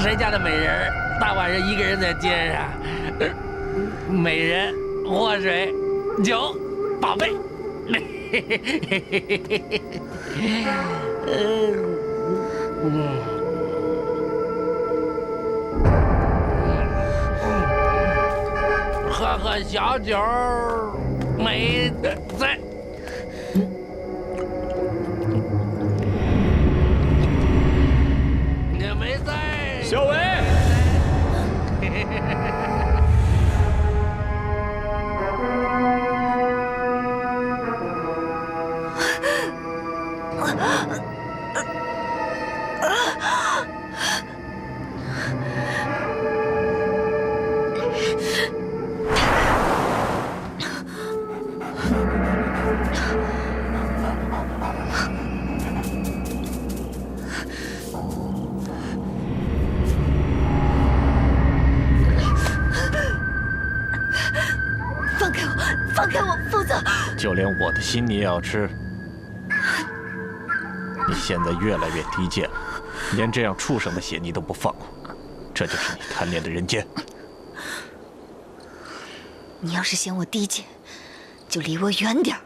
谁家的美人大晚上一个人在街上？美人、祸水、酒、宝贝。喝喝小酒，没在。你没在。小伟。放开我，否则就连我的心你也要吃。你现在越来越低贱了，连这样畜生的血你都不放过，这就是你贪恋的人间。你要是嫌我低贱，就离我远点儿。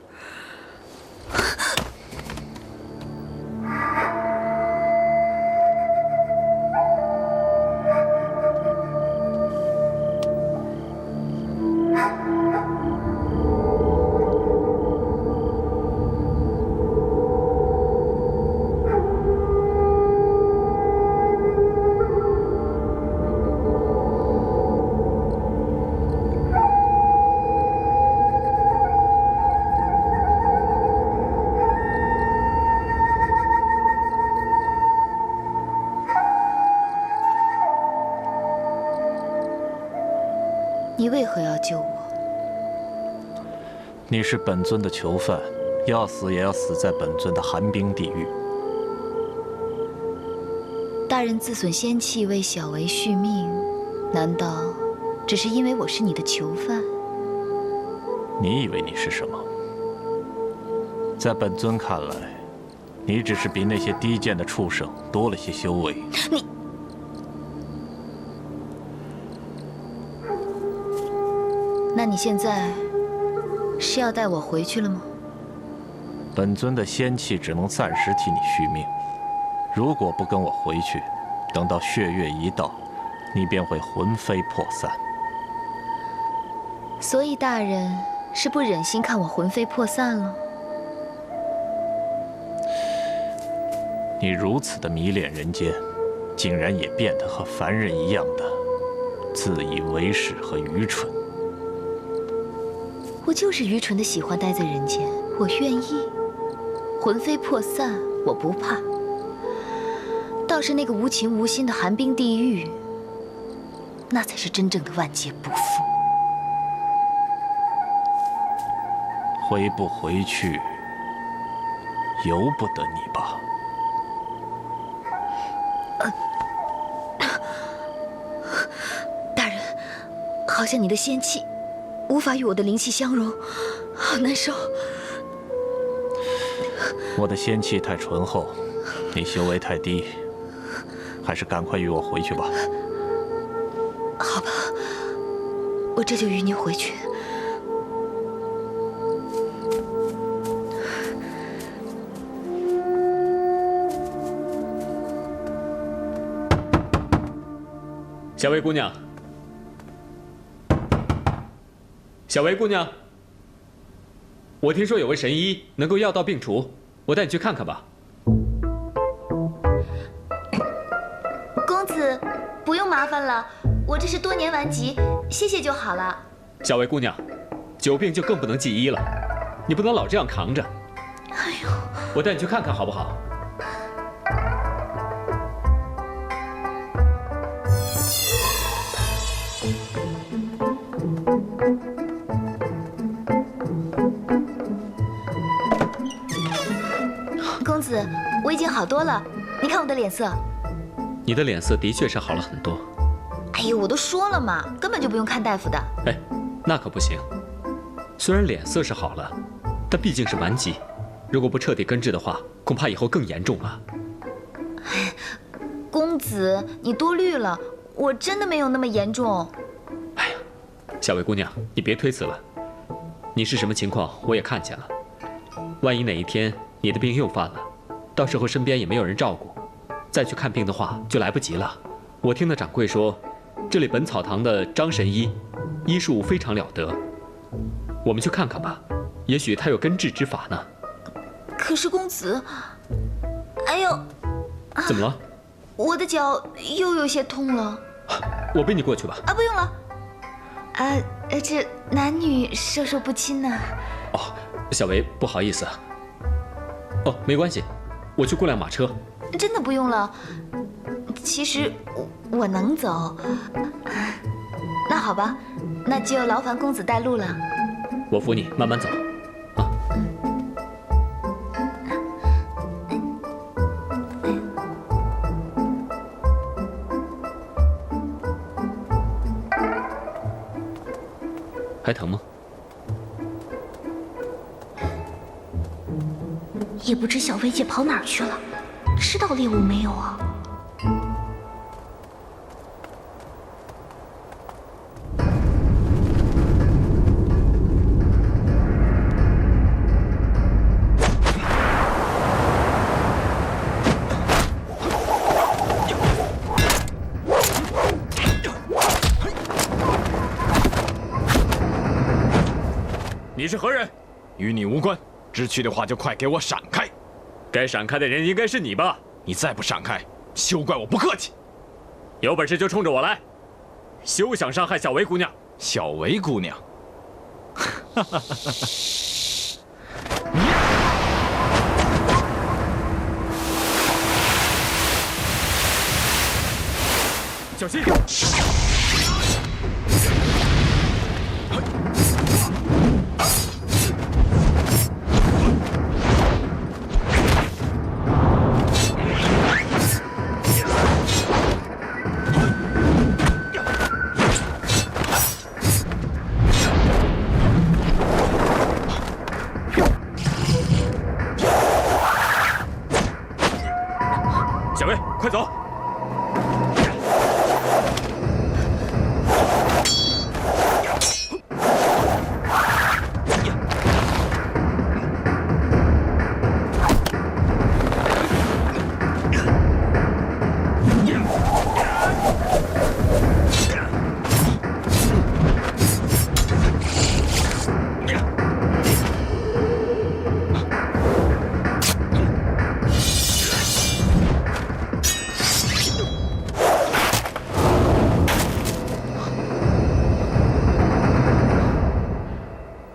你为何要救我？你是本尊的囚犯，要死也要死在本尊的寒冰地狱。大人自损仙气为小维续命，难道只是因为我是你的囚犯？你以为你是什么？在本尊看来，你只是比那些低贱的畜生多了些修为。你。那你现在是要带我回去了吗？本尊的仙气只能暂时替你续命，如果不跟我回去，等到血月一到，你便会魂飞魄散。所以大人是不忍心看我魂飞魄散了？你如此的迷恋人间，竟然也变得和凡人一样的自以为是和愚蠢。我就是愚蠢的喜欢待在人间，我愿意魂飞魄散，我不怕。倒是那个无情无心的寒冰地狱，那才是真正的万劫不复。回不回去，由不得你吧。大人，好像你的仙气无法与我的灵气相融，好难受。我的仙气太醇厚，你修为太低，还是赶快与我回去吧。好吧，我这就与你回去。小薇姑娘，小薇姑娘，我听说有位神医能够药到病除，我带你去看看吧。公子，不用麻烦了，我这是多年顽疾，谢谢就好了。小薇姑娘，久病就更不能忌医了，你不能老这样扛着。哎呦，我带你去看看好不好？公子，我已经好多了，你看我的脸色。你的脸色的确是好了很多。哎呦，我都说了嘛，根本就不用看大夫的。哎，那可不行。虽然脸色是好了，但毕竟是顽疾，如果不彻底根治的话，恐怕以后更严重了。公公子，你多虑了，我真的没有那么严重。哎呀，小薇姑娘，你别推辞了。你是什么情况，我也看见了。万一哪一天你的病又犯了，到时候身边也没有人照顾，再去看病的话就来不及了。我听那掌柜说，这里本草堂的张神医，医术非常了得。我们去看看吧，也许他有根治之法呢。可是公子，哎呦，怎么了？我的脚又有些痛了。我背你过去吧。啊，不用了。这男女授受不亲呢。哦，小维，不好意思。哦，没关系，我去雇辆马车。真的不用了。其实我能走。那好吧，那就劳烦公子带路了。我扶你，慢慢走。啊。还疼吗？也不知小薇姐跑哪儿去了，吃到猎物没有啊？你是何人？与你无关，知趣的话就快给我闪开！该闪开的人应该是你吧？你再不闪开，休怪我不客气！有本事就冲着我来，休想伤害小薇姑娘！小薇姑娘，哈哈哈哈！小心！小薇，快走！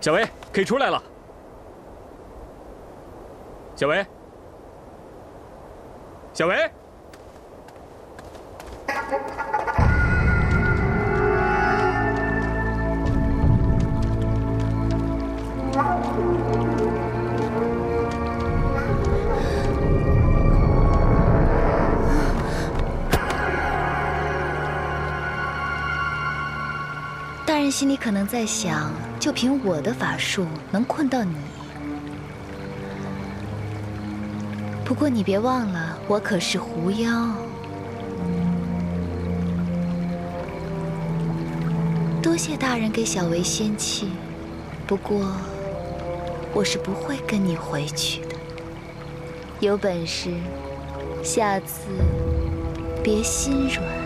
小薇，可以出来了。小薇，小薇，大人心里可能在想，就凭我的法术能困到你。不过你别忘了，我可是狐妖。多谢大人给小薇仙气，不过我是不会跟你回去的。有本事，下次别心软。